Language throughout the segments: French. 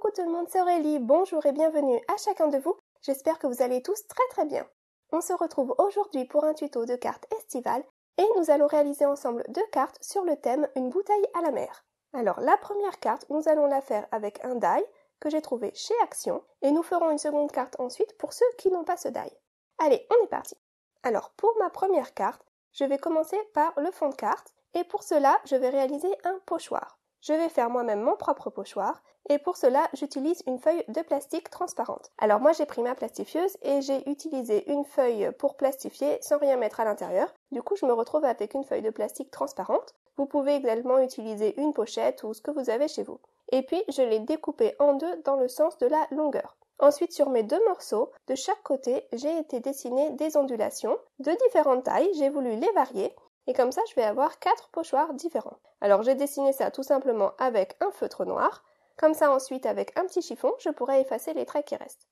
Coucou tout le monde, c'est Aurélie, bonjour et bienvenue à chacun de vous, j'espère que vous allez tous très bien. On se retrouve aujourd'hui pour un tuto de cartes estivales et nous allons réaliser ensemble 2 cartes sur le thème Une bouteille à la mer. Alors la première carte, nous allons la faire avec un die que j'ai trouvé chez Action et nous ferons une seconde carte ensuite pour ceux qui n'ont pas ce die. Allez, on est parti. Alors pour ma première carte, je vais commencer par le fond de carte et pour cela, je vais réaliser un pochoir. Je vais faire moi-même mon propre pochoir et pour cela, j'utilise une feuille de plastique transparente. Alors moi, j'ai pris ma plastifieuse et j'ai utilisé une feuille pour plastifier sans rien mettre à l'intérieur. Du coup, je me retrouve avec une feuille de plastique transparente. Vous pouvez également utiliser une pochette ou ce que vous avez chez vous. Et puis, je l'ai découpé en deux dans le sens de la longueur. Ensuite, sur mes 2 morceaux, de chaque côté, j'ai été dessiner des ondulations de différentes tailles. J'ai voulu les varier. Et comme ça, je vais avoir 4 pochoirs différents. Alors, j'ai dessiné ça tout simplement avec un feutre noir. Comme ça, ensuite, avec un petit chiffon, je pourrai effacer les traits qui restent.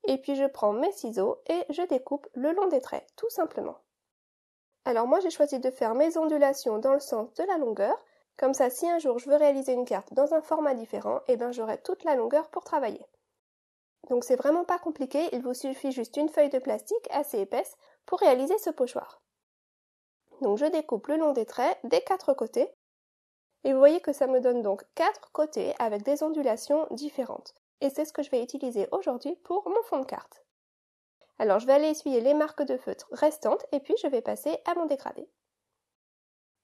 Et puis, je prends mes ciseaux et je découpe le long des traits, tout simplement. Alors, moi, j'ai choisi de faire mes ondulations dans le sens de la longueur. Comme ça, si un jour je veux réaliser une carte dans un format différent, eh bien, j'aurai toute la longueur pour travailler. Donc, c'est vraiment pas compliqué. Il vous suffit juste une feuille de plastique assez épaisse pour réaliser ce pochoir. Donc je découpe le long des traits des 4 côtés et vous voyez que ça me donne donc 4 côtés avec des ondulations différentes. Et c'est ce que je vais utiliser aujourd'hui pour mon fond de carte. Alors je vais aller essuyer les marques de feutre restantes et puis je vais passer à mon dégradé.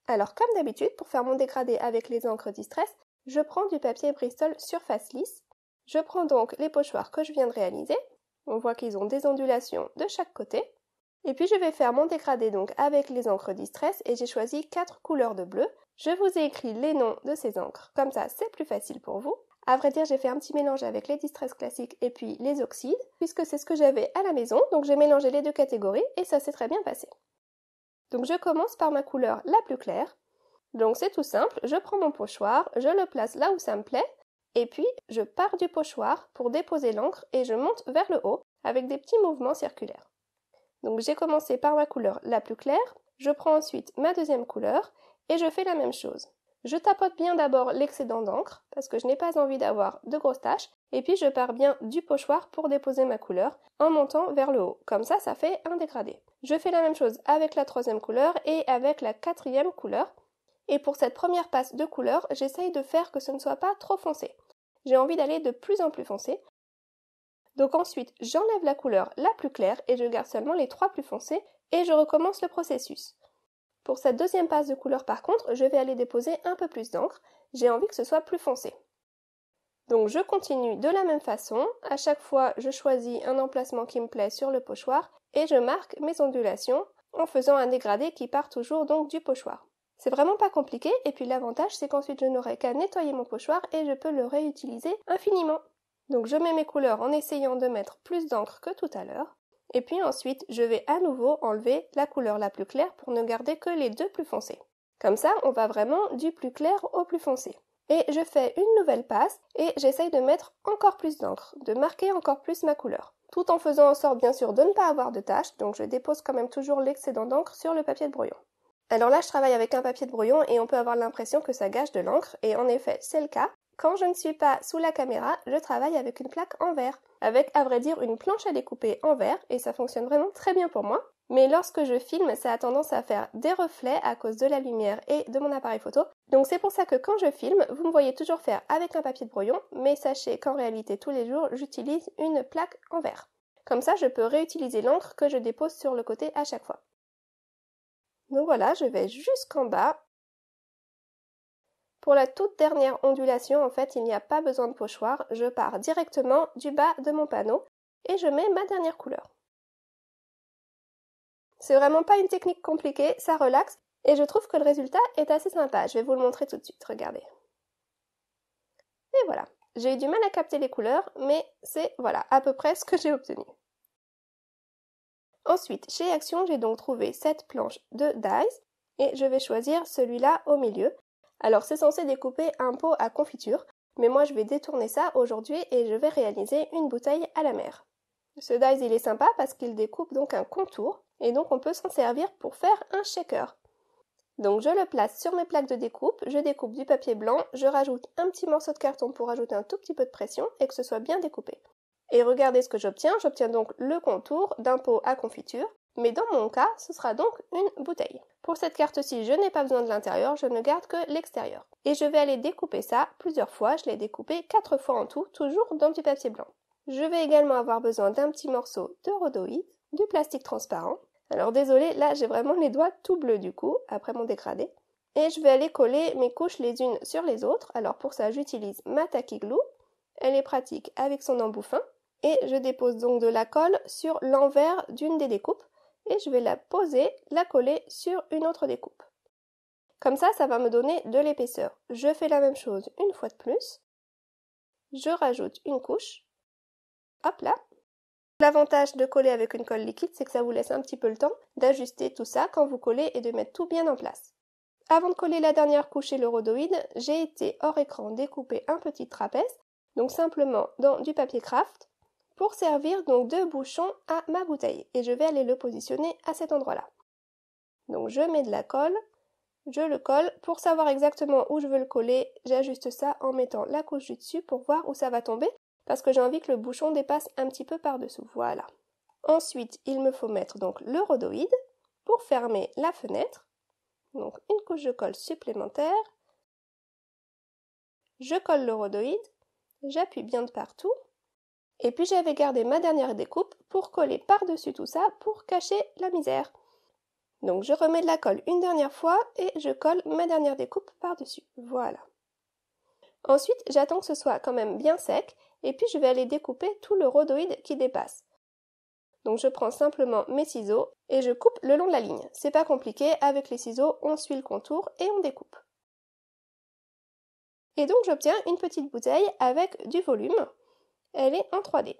Alors comme d'habitude, pour faire mon dégradé avec les encres Distress, je prends du papier Bristol surface lisse. Je prends donc les pochoirs que je viens de réaliser. On voit qu'ils ont des ondulations de chaque côté. Et puis je vais faire mon dégradé donc avec les encres Distress et j'ai choisi 4 couleurs de bleu. Je vous ai écrit les noms de ces encres, comme ça c'est plus facile pour vous. À vrai dire, j'ai fait un petit mélange avec les Distress classiques et puis les oxydes, puisque c'est ce que j'avais à la maison, donc j'ai mélangé les 2 catégories et ça s'est très bien passé. Donc je commence par ma couleur la plus claire. Donc c'est tout simple, je prends mon pochoir, je le place là où ça me plaît, et puis je pars du pochoir pour déposer l'encre et je monte vers le haut avec des petits mouvements circulaires. Donc j'ai commencé par ma couleur la plus claire, je prends ensuite ma deuxième couleur et je fais la même chose. Je tapote bien d'abord l'excédent d'encre parce que je n'ai pas envie d'avoir de grosses taches et puis je pars bien du pochoir pour déposer ma couleur en montant vers le haut. Comme ça fait un dégradé. Je fais la même chose avec la troisième couleur et avec la quatrième couleur. Et pour cette première passe de couleur, j'essaye de faire que ce ne soit pas trop foncé. J'ai envie d'aller de plus en plus foncé. Donc ensuite, j'enlève la couleur la plus claire et je garde seulement les 3 plus foncés et je recommence le processus. Pour cette deuxième passe de couleur par contre, je vais aller déposer un peu plus d'encre. J'ai envie que ce soit plus foncé. Donc je continue de la même façon. À chaque fois, je choisis un emplacement qui me plaît sur le pochoir et je marque mes ondulations en faisant un dégradé qui part toujours donc du pochoir. C'est vraiment pas compliqué et puis l'avantage c'est qu'ensuite je n'aurai qu'à nettoyer mon pochoir et je peux le réutiliser infiniment. Donc je mets mes couleurs en essayant de mettre plus d'encre que tout à l'heure. Et puis ensuite, je vais à nouveau enlever la couleur la plus claire pour ne garder que les 2 plus foncés. Comme ça, on va vraiment du plus clair au plus foncé. Et je fais une nouvelle passe et j'essaye de mettre encore plus d'encre, de marquer encore plus ma couleur. Tout en faisant en sorte bien sûr de ne pas avoir de taches, donc je dépose quand même toujours l'excédent d'encre sur le papier de brouillon. Alors là, je travaille avec un papier de brouillon et on peut avoir l'impression que ça gâche de l'encre, et en effet, c'est le cas. Quand je ne suis pas sous la caméra, je travaille avec une plaque en verre, avec à vrai dire une planche à découper en verre, et ça fonctionne vraiment très bien pour moi. Mais lorsque je filme, ça a tendance à faire des reflets à cause de la lumière et de mon appareil photo. Donc c'est pour ça que quand je filme, vous me voyez toujours faire avec un papier de brouillon, mais sachez qu'en réalité tous les jours, j'utilise une plaque en verre. Comme ça, je peux réutiliser l'encre que je dépose sur le côté à chaque fois. Donc voilà, je vais jusqu'en bas. Pour la toute dernière ondulation, en fait, il n'y a pas besoin de pochoir. Je pars directement du bas de mon panneau et je mets ma dernière couleur. C'est vraiment pas une technique compliquée, ça relaxe et je trouve que le résultat est assez sympa. Je vais vous le montrer tout de suite, regardez. Et voilà, j'ai eu du mal à capter les couleurs, mais c'est voilà à peu près ce que j'ai obtenu. Ensuite, chez Action, j'ai donc trouvé cette planche de dies et je vais choisir celui-là au milieu. Alors c'est censé découper un pot à confiture, mais moi je vais détourner ça aujourd'hui et je vais réaliser une bouteille à la mer. Ce dies il est sympa parce qu'il découpe donc un contour et donc on peut s'en servir pour faire un shaker. Donc je le place sur mes plaques de découpe, je découpe du papier blanc, je rajoute un petit morceau de carton pour ajouter un tout petit peu de pression et que ce soit bien découpé. Et regardez ce que j'obtiens donc le contour d'un pot à confiture, mais dans mon cas, ce sera donc une bouteille. Pour cette carte-ci, je n'ai pas besoin de l'intérieur, je ne garde que l'extérieur. Et je vais aller découper ça plusieurs fois, je l'ai découpé 4 fois en tout, toujours dans du papier blanc. Je vais également avoir besoin d'un petit morceau de rhodoïde, du plastique transparent. Alors désolé, là j'ai vraiment les doigts tout bleus du coup, après mon dégradé. Et je vais aller coller mes couches les unes sur les autres. Alors pour ça, j'utilise ma Tacky Glue. Elle est pratique avec son embout fin. Et je dépose donc de la colle sur l'envers d'une des découpes. Et je vais la poser, la coller sur une autre découpe. Comme ça va me donner de l'épaisseur. Je fais la même chose une fois de plus. Je rajoute une couche. Hop là. L'avantage de coller avec une colle liquide, c'est que ça vous laisse un petit peu le temps d'ajuster tout ça quand vous collez et de mettre tout bien en place. Avant de coller la dernière couche et le rhodoïde, j'ai été hors écran découper un petit trapèze, donc simplement dans du papier craft, pour servir donc de bouchon à ma bouteille. Et je vais aller le positionner à cet endroit-là. Donc je mets de la colle, je le colle. Pour savoir exactement où je veux le coller, j'ajuste ça en mettant la couche du dessus pour voir où ça va tomber, parce que j'ai envie que le bouchon dépasse un petit peu par-dessous. Voilà. Ensuite, il me faut mettre donc le rhodoïde pour fermer la fenêtre. Donc une couche de colle supplémentaire. Je colle le rhodoïde, j'appuie bien de partout. Et puis j'avais gardé ma dernière découpe pour coller par-dessus tout ça pour cacher la misère. Donc je remets de la colle une dernière fois et je colle ma dernière découpe par-dessus. Voilà. Ensuite, j'attends que ce soit quand même bien sec et puis je vais aller découper tout le rhodoïde qui dépasse. Donc je prends simplement mes ciseaux et je coupe le long de la ligne. C'est pas compliqué, avec les ciseaux, on suit le contour et on découpe. Et donc j'obtiens une petite bouteille avec du volume. Elle est en 3D.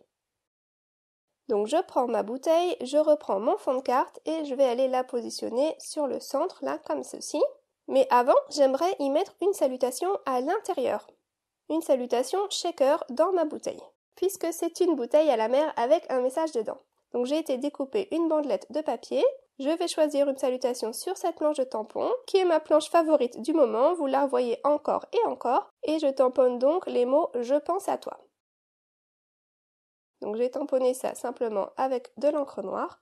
Donc je prends ma bouteille, je reprends mon fond de carte et je vais aller la positionner sur le centre, là, comme ceci. Mais avant, j'aimerais y mettre une salutation à l'intérieur. Une salutation shaker dans ma bouteille, puisque c'est une bouteille à la mer avec un message dedans. Donc j'ai été découper une bandelette de papier. Je vais choisir une salutation sur cette planche de tampon, qui est ma planche favorite du moment. Vous la revoyez encore et je tamponne donc les mots « Je pense à toi ». Donc j'ai tamponné ça simplement avec de l'encre noire.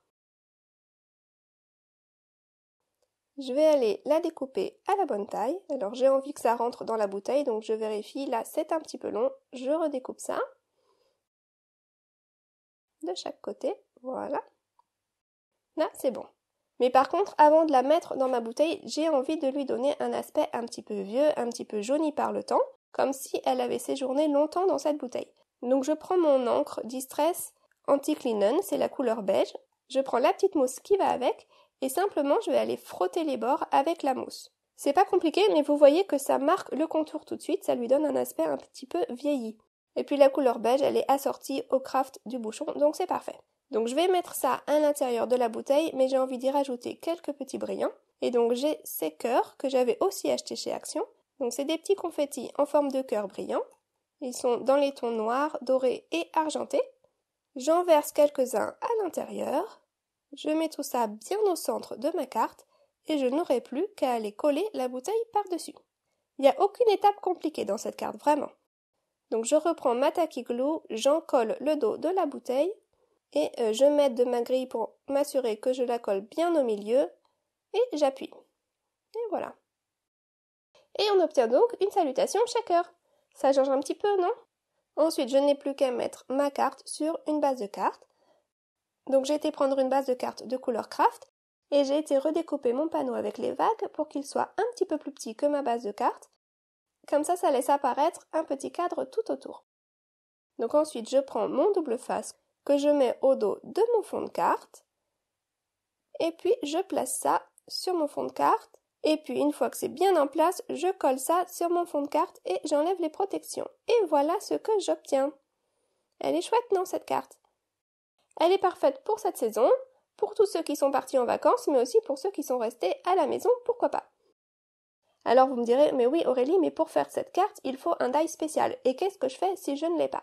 Je vais aller la découper à la bonne taille. Alors j'ai envie que ça rentre dans la bouteille, donc je vérifie. Là, c'est un petit peu long. Je redécoupe ça. De chaque côté, voilà. Là, c'est bon. Mais par contre, avant de la mettre dans ma bouteille, j'ai envie de lui donner un aspect un petit peu vieux, un petit peu jauni par le temps, comme si elle avait séjourné longtemps dans cette bouteille. Donc je prends mon encre Distress Antique Linen, c'est la couleur beige. Je prends la petite mousse qui va avec et simplement je vais aller frotter les bords avec la mousse. C'est pas compliqué, mais vous voyez que ça marque le contour tout de suite, ça lui donne un aspect un petit peu vieilli. Et puis la couleur beige, elle est assortie au craft du bouchon, donc c'est parfait. Donc je vais mettre ça à l'intérieur de la bouteille, mais j'ai envie d'y rajouter quelques petits brillants. Et donc j'ai ces cœurs que j'avais aussi achetés chez Action. Donc c'est des petits confettis en forme de cœur brillant. Ils sont dans les tons noirs, dorés et argentés. J'en verse quelques-uns à l'intérieur. Je mets tout ça bien au centre de ma carte et je n'aurai plus qu'à aller coller la bouteille par-dessus. Il n'y a aucune étape compliquée dans cette carte, vraiment. Donc je reprends ma Tacky Glue, j'en colle le dos de la bouteille et je m'aide de ma grille pour m'assurer que je la colle bien au milieu et j'appuie. Et voilà. Et on obtient donc une salutation shaker. Ça change un petit peu, non? Ensuite, je n'ai plus qu'à mettre ma carte sur une base de carte. Donc j'ai été prendre une base de carte de couleur craft et j'ai été redécouper mon panneau avec les vagues pour qu'il soit un petit peu plus petit que ma base de carte. Comme ça laisse apparaître un petit cadre tout autour. Donc ensuite, je prends mon double face que je mets au dos de mon fond de carte et puis je place ça sur mon fond de carte. Et puis, une fois que c'est bien en place, je colle ça sur mon fond de carte et j'enlève les protections. Et voilà ce que j'obtiens. Elle est chouette, non, cette carte? Elle est parfaite pour cette saison, pour tous ceux qui sont partis en vacances, mais aussi pour ceux qui sont restés à la maison, pourquoi pas. Alors vous me direz, mais oui Aurélie, mais pour faire cette carte, il faut un die spécial. Et qu'est-ce que je fais si je ne l'ai pas?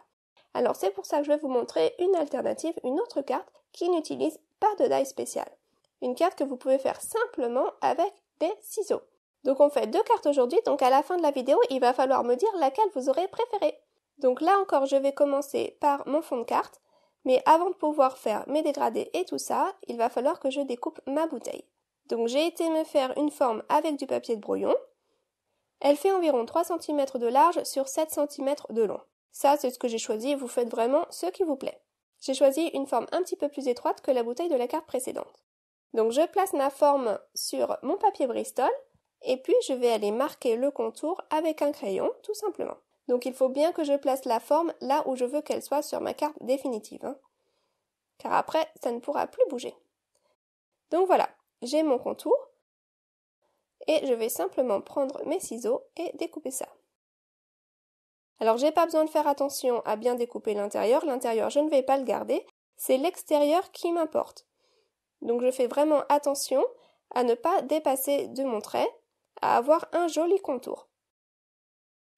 Alors c'est pour ça que je vais vous montrer une alternative, une autre carte qui n'utilise pas de die spécial. Une carte que vous pouvez faire simplement avec des ciseaux. Donc on fait 2 cartes aujourd'hui, donc à la fin de la vidéo, il va falloir me dire laquelle vous aurez préférée. Donc là encore, je vais commencer par mon fond de carte, mais avant de pouvoir faire mes dégradés et tout ça, il va falloir que je découpe ma bouteille. Donc j'ai été me faire une forme avec du papier de brouillon. Elle fait environ 3 cm de large sur 7 cm de long. Ça, c'est ce que j'ai choisi, vous faites vraiment ce qui vous plaît. J'ai choisi une forme un petit peu plus étroite que la bouteille de la carte précédente. Donc je place ma forme sur mon papier Bristol et puis je vais aller marquer le contour avec un crayon, tout simplement. Donc il faut bien que je place la forme là où je veux qu'elle soit sur ma carte définitive, car après, ça ne pourra plus bouger. Donc voilà, j'ai mon contour et je vais simplement prendre mes ciseaux et découper ça. Alors j'ai pas besoin de faire attention à bien découper l'intérieur je ne vais pas le garder, c'est l'extérieur qui m'importe. Donc je fais vraiment attention à ne pas dépasser de mon trait, à avoir un joli contour.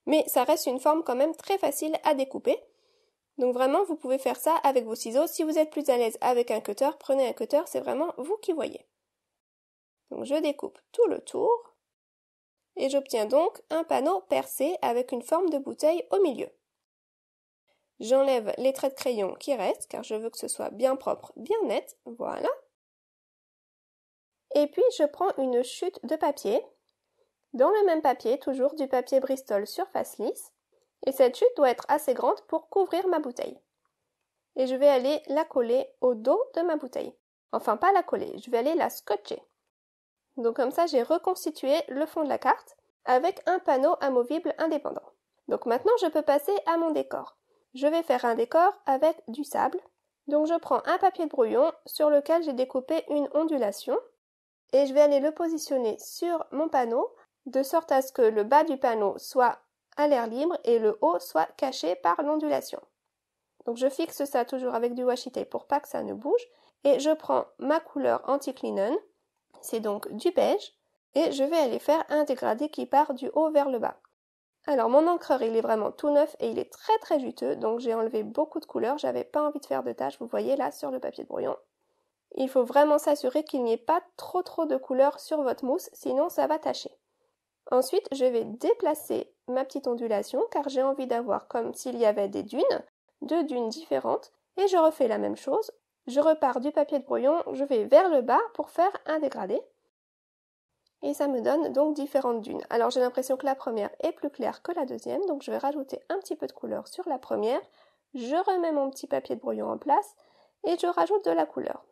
Mais ça reste une forme quand même très facile à découper. Donc vraiment, vous pouvez faire ça avec vos ciseaux. Si vous êtes plus à l'aise avec un cutter, prenez un cutter, c'est vraiment vous qui voyez. Donc je découpe tout le tour et j'obtiens donc un panneau percé avec une forme de bouteille au milieu. J'enlève les traits de crayon qui restent car je veux que ce soit bien propre, bien net, voilà. Et puis je prends une chute de papier. Dans le même papier, toujours du papier Bristol surface lisse, et cette chute doit être assez grande pour couvrir ma bouteille. Et je vais aller la coller au dos de ma bouteille. Enfin, pas la coller, je vais aller la scotcher. Donc comme ça, j'ai reconstitué le fond de la carte avec un panneau amovible indépendant. Donc maintenant, je peux passer à mon décor. Je vais faire un décor avec du sable. Donc je prends un papier de brouillon sur lequel j'ai découpé une ondulation et je vais aller le positionner sur mon panneau de sorte à ce que le bas du panneau soit à l'air libre et le haut soit caché par l'ondulation. Donc je fixe ça toujours avec du washi tape pour pas que ça ne bouge et je prends ma couleur anti-linen, c'est donc du beige, et je vais aller faire un dégradé qui part du haut vers le bas. Alors mon encreur il est vraiment tout neuf et il est très très juteux, donc j'ai enlevé beaucoup de couleurs, j'avais pas envie de faire de taches, vous voyez là sur le papier de brouillon. Il faut vraiment s'assurer qu'il n'y ait pas trop de couleurs sur votre mousse, sinon ça va tacher. Ensuite, je vais déplacer ma petite ondulation car j'ai envie d'avoir comme s'il y avait des dunes, 2 dunes différentes, et je refais la même chose. Je repars du papier de brouillon, je vais vers le bas pour faire un dégradé. Et ça me donne donc différentes dunes. Alors j'ai l'impression que la première est plus claire que la deuxième, donc je vais rajouter un petit peu de couleur sur la première. Je remets mon petit papier de brouillon en place et je rajoute de la couleur.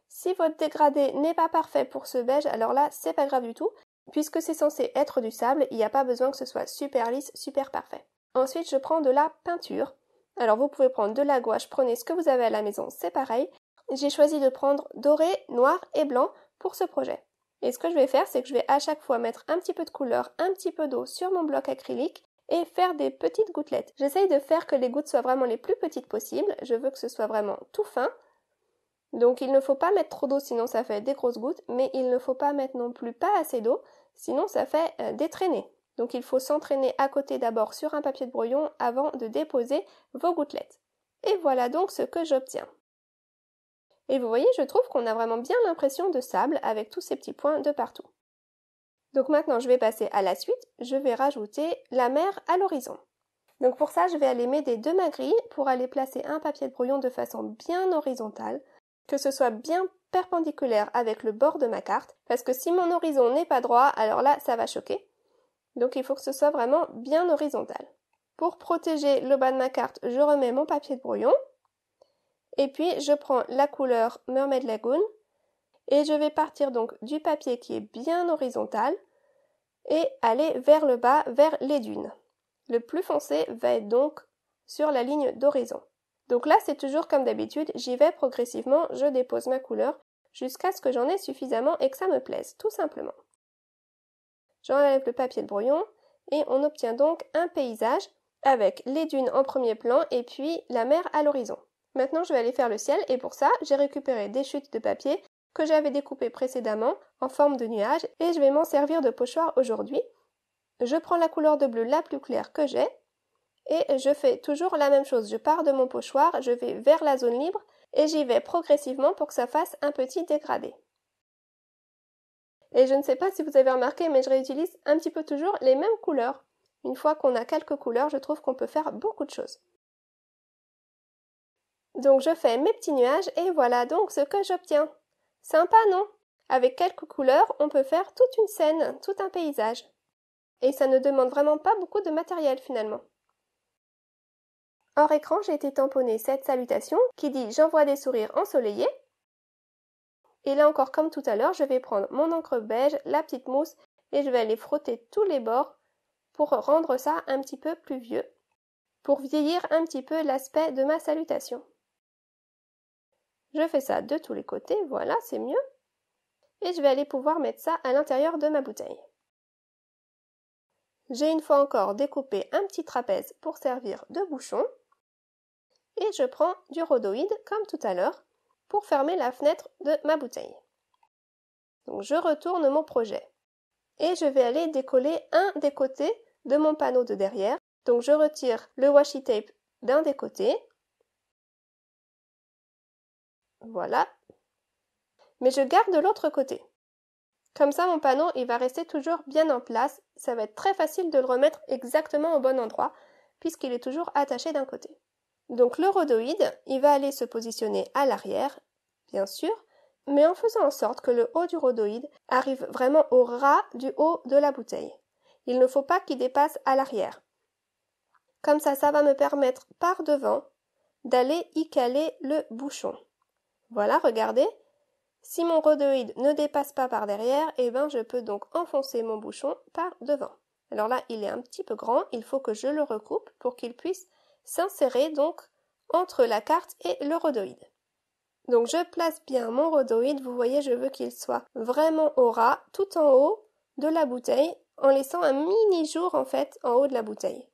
Si votre dégradé n'est pas parfait pour ce beige, alors là, c'est pas grave du tout. Puisque c'est censé être du sable, il n'y a pas besoin que ce soit super lisse, super parfait. Ensuite, je prends de la peinture. Alors vous pouvez prendre de la gouache, prenez ce que vous avez à la maison, c'est pareil. J'ai choisi de prendre doré, noir et blanc pour ce projet. Et ce que je vais faire, c'est que je vais à chaque fois mettre un petit peu de couleur, un petit peu d'eau sur mon bloc acrylique et faire des petites gouttelettes. J'essaye de faire que les gouttes soient vraiment les plus petites possibles. Je veux que ce soit vraiment tout fin. Donc il ne faut pas mettre trop d'eau sinon ça fait des grosses gouttes, mais il ne faut pas mettre non plus pas assez d'eau, sinon ça fait des traînées. Donc il faut s'entraîner à côté d'abord sur un papier de brouillon avant de déposer vos gouttelettes. Et voilà donc ce que j'obtiens. Et vous voyez, je trouve qu'on a vraiment bien l'impression de sable avec tous ces petits points de partout. Donc maintenant je vais passer à la suite, je vais rajouter la mer à l'horizon. Donc pour ça je vais aller m'aider de ma grille pour aller placer un papier de brouillon de façon bien horizontale, que ce soit bien perpendiculaire avec le bord de ma carte, parce que si mon horizon n'est pas droit, alors là, ça va choquer. Donc il faut que ce soit vraiment bien horizontal. Pour protéger le bas de ma carte, je remets mon papier de brouillon, et puis je prends la couleur Mermaid Lagoon, et je vais partir donc du papier qui est bien horizontal, et aller vers le bas, vers les dunes. Le plus foncé va être donc sur la ligne d'horizon. Donc là, c'est toujours comme d'habitude, j'y vais progressivement, je dépose ma couleur jusqu'à ce que j'en ai suffisamment et que ça me plaise, tout simplement. J'enlève le papier de brouillon et on obtient donc un paysage avec les dunes en premier plan et puis la mer à l'horizon. Maintenant, je vais aller faire le ciel et pour ça, j'ai récupéré des chutes de papier que j'avais découpées précédemment en forme de nuage et je vais m'en servir de pochoir aujourd'hui. Je prends la couleur de bleu la plus claire que j'ai. Et je fais toujours la même chose, je pars de mon pochoir, je vais vers la zone libre et j'y vais progressivement pour que ça fasse un petit dégradé. Et je ne sais pas si vous avez remarqué, mais je réutilise un petit peu toujours les mêmes couleurs. Une fois qu'on a quelques couleurs, je trouve qu'on peut faire beaucoup de choses. Donc je fais mes petits nuages et voilà donc ce que j'obtiens. Sympa, non? Avec quelques couleurs, on peut faire toute une scène, tout un paysage. Et ça ne demande vraiment pas beaucoup de matériel finalement. Hors écran, j'ai été tamponner cette salutation qui dit « J'envoie des sourires ensoleillés ». Et là encore, comme tout à l'heure, je vais prendre mon encre beige, la petite mousse, et je vais aller frotter tous les bords pour rendre ça un petit peu plus vieux, pour vieillir un petit peu l'aspect de ma salutation. Je fais ça de tous les côtés, voilà, c'est mieux. Et je vais aller pouvoir mettre ça à l'intérieur de ma bouteille. J'ai une fois encore découpé un petit trapèze pour servir de bouchon. Et je prends du rhodoïde, comme tout à l'heure, pour fermer la fenêtre de ma bouteille. Donc je retourne mon projet. Et je vais aller décoller un des côtés de mon panneau de derrière. Donc je retire le washi tape d'un des côtés. Voilà. Mais je garde l'autre côté. Comme ça, mon panneau, il va rester toujours bien en place. Ça va être très facile de le remettre exactement au bon endroit, puisqu'il est toujours attaché d'un côté. Donc le rhodoïde, il va aller se positionner à l'arrière, bien sûr, mais en faisant en sorte que le haut du rhodoïde arrive vraiment au ras du haut de la bouteille. Il ne faut pas qu'il dépasse à l'arrière. Comme ça va me permettre par devant d'aller y caler le bouchon. Voilà, regardez. Si mon rhodoïde ne dépasse pas par derrière, je peux donc enfoncer mon bouchon par devant. Alors là, il est un petit peu grand, il faut que je le recoupe pour qu'il puisse s'insérer donc entre la carte et le rhodoïde. Donc je place bien mon rhodoïde, vous voyez, je veux qu'il soit vraiment au ras, tout en haut de la bouteille, en laissant un mini jour en fait en haut de la bouteille,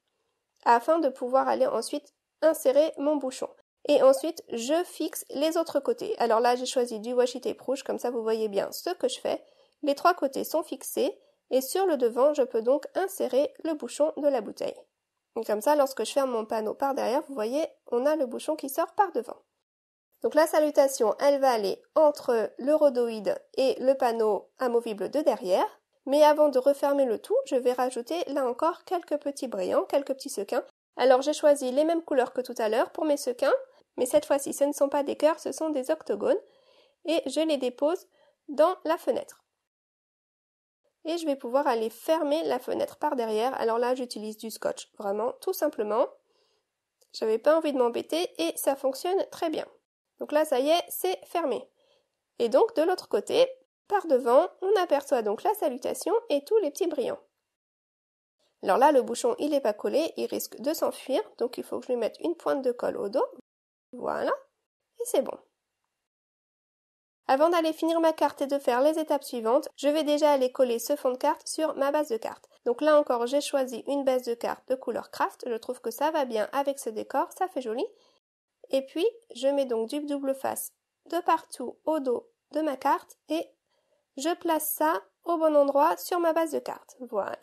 afin de pouvoir aller ensuite insérer mon bouchon. Et ensuite, je fixe les autres côtés. Alors là, j'ai choisi du washi tape rouge, comme ça vous voyez bien ce que je fais. Les trois côtés sont fixés et sur le devant, je peux donc insérer le bouchon de la bouteille. Et comme ça, lorsque je ferme mon panneau par derrière, vous voyez, on a le bouchon qui sort par devant. Donc la salutation, elle va aller entre le rhodoïde et le panneau amovible de derrière. Mais avant de refermer le tout, je vais rajouter là encore quelques petits brillants, quelques petits sequins. Alors j'ai choisi les mêmes couleurs que tout à l'heure pour mes sequins, mais cette fois-ci ce ne sont pas des cœurs, ce sont des octogones, et je les dépose dans la fenêtre. Et je vais pouvoir aller fermer la fenêtre par derrière. Alors là j'utilise du scotch, vraiment, tout simplement. J'avais pas envie de m'embêter et ça fonctionne très bien. Donc là ça y est, c'est fermé. Et donc de l'autre côté, par devant, on aperçoit donc la salutation et tous les petits brillants. Alors là, le bouchon, il n'est pas collé, il risque de s'enfuir, donc il faut que je lui mette une pointe de colle au dos. Voilà, et c'est bon. Avant d'aller finir ma carte et de faire les étapes suivantes, je vais déjà aller coller ce fond de carte sur ma base de carte. Donc là encore, j'ai choisi une base de carte de couleur craft, je trouve que ça va bien avec ce décor, ça fait joli. Et puis, je mets donc du double face de partout au dos de ma carte et je place ça au bon endroit sur ma base de carte. Voilà.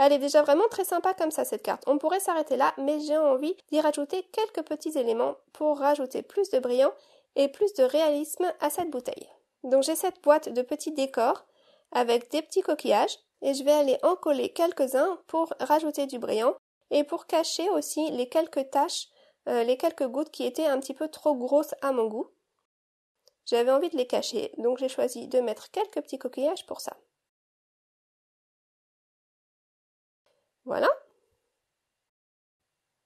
Elle est déjà vraiment très sympa comme ça cette carte. On pourrait s'arrêter là, mais j'ai envie d'y rajouter quelques petits éléments pour rajouter plus de brillant et plus de réalisme à cette bouteille. Donc j'ai cette boîte de petits décors avec des petits coquillages et je vais aller en coller quelques-uns pour rajouter du brillant et pour cacher aussi les quelques taches, les quelques gouttes qui étaient un petit peu trop grosses à mon goût. J'avais envie de les cacher, donc j'ai choisi de mettre quelques petits coquillages pour ça. Voilà.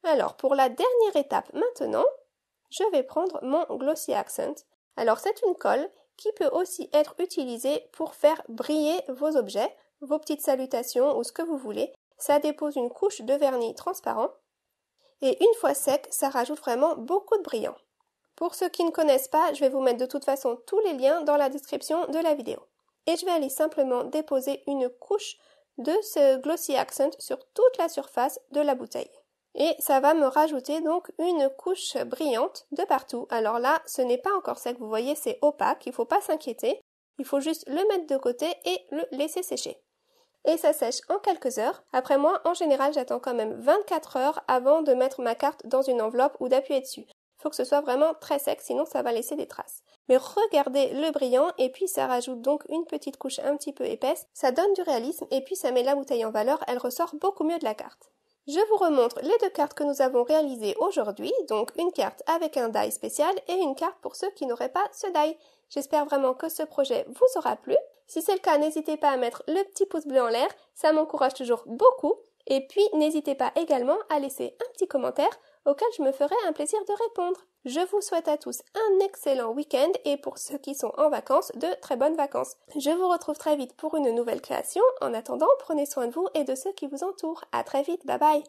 Alors, pour la dernière étape maintenant, je vais prendre mon Glossy Accent. Alors, c'est une colle qui peut aussi être utilisée pour faire briller vos objets, vos petites salutations ou ce que vous voulez. Ça dépose une couche de vernis transparent. Et une fois sec, ça rajoute vraiment beaucoup de brillant. Pour ceux qui ne connaissent pas, je vais vous mettre de toute façon tous les liens dans la description de la vidéo. Et je vais aller simplement déposer une couche de ce Glossy Accent sur toute la surface de la bouteille. Et ça va me rajouter donc une couche brillante de partout. Alors là, ce n'est pas encore sec, vous voyez, c'est opaque, il ne faut pas s'inquiéter. Il faut juste le mettre de côté et le laisser sécher. Et ça sèche en quelques heures. Après moi, en général, j'attends quand même 24 heures avant de mettre ma carte dans une enveloppe ou d'appuyer dessus. faut que ce soit vraiment très sec, sinon ça va laisser des traces. Mais regardez le brillant et puis ça rajoute donc une petite couche un petit peu épaisse, ça donne du réalisme et puis ça met la bouteille en valeur, elle ressort beaucoup mieux de la carte. Je vous remontre les deux cartes que nous avons réalisées aujourd'hui, donc une carte avec un die spécial et une carte pour ceux qui n'auraient pas ce die. J'espère vraiment que ce projet vous aura plu. Si c'est le cas, n'hésitez pas à mettre le petit pouce bleu en l'air, ça m'encourage toujours beaucoup. Et puis, n'hésitez pas également à laisser un petit commentaire auquel je me ferai un plaisir de répondre. Je vous souhaite à tous un excellent week-end et pour ceux qui sont en vacances, de très bonnes vacances. Je vous retrouve très vite pour une nouvelle création. En attendant, prenez soin de vous et de ceux qui vous entourent. À très vite, bye bye!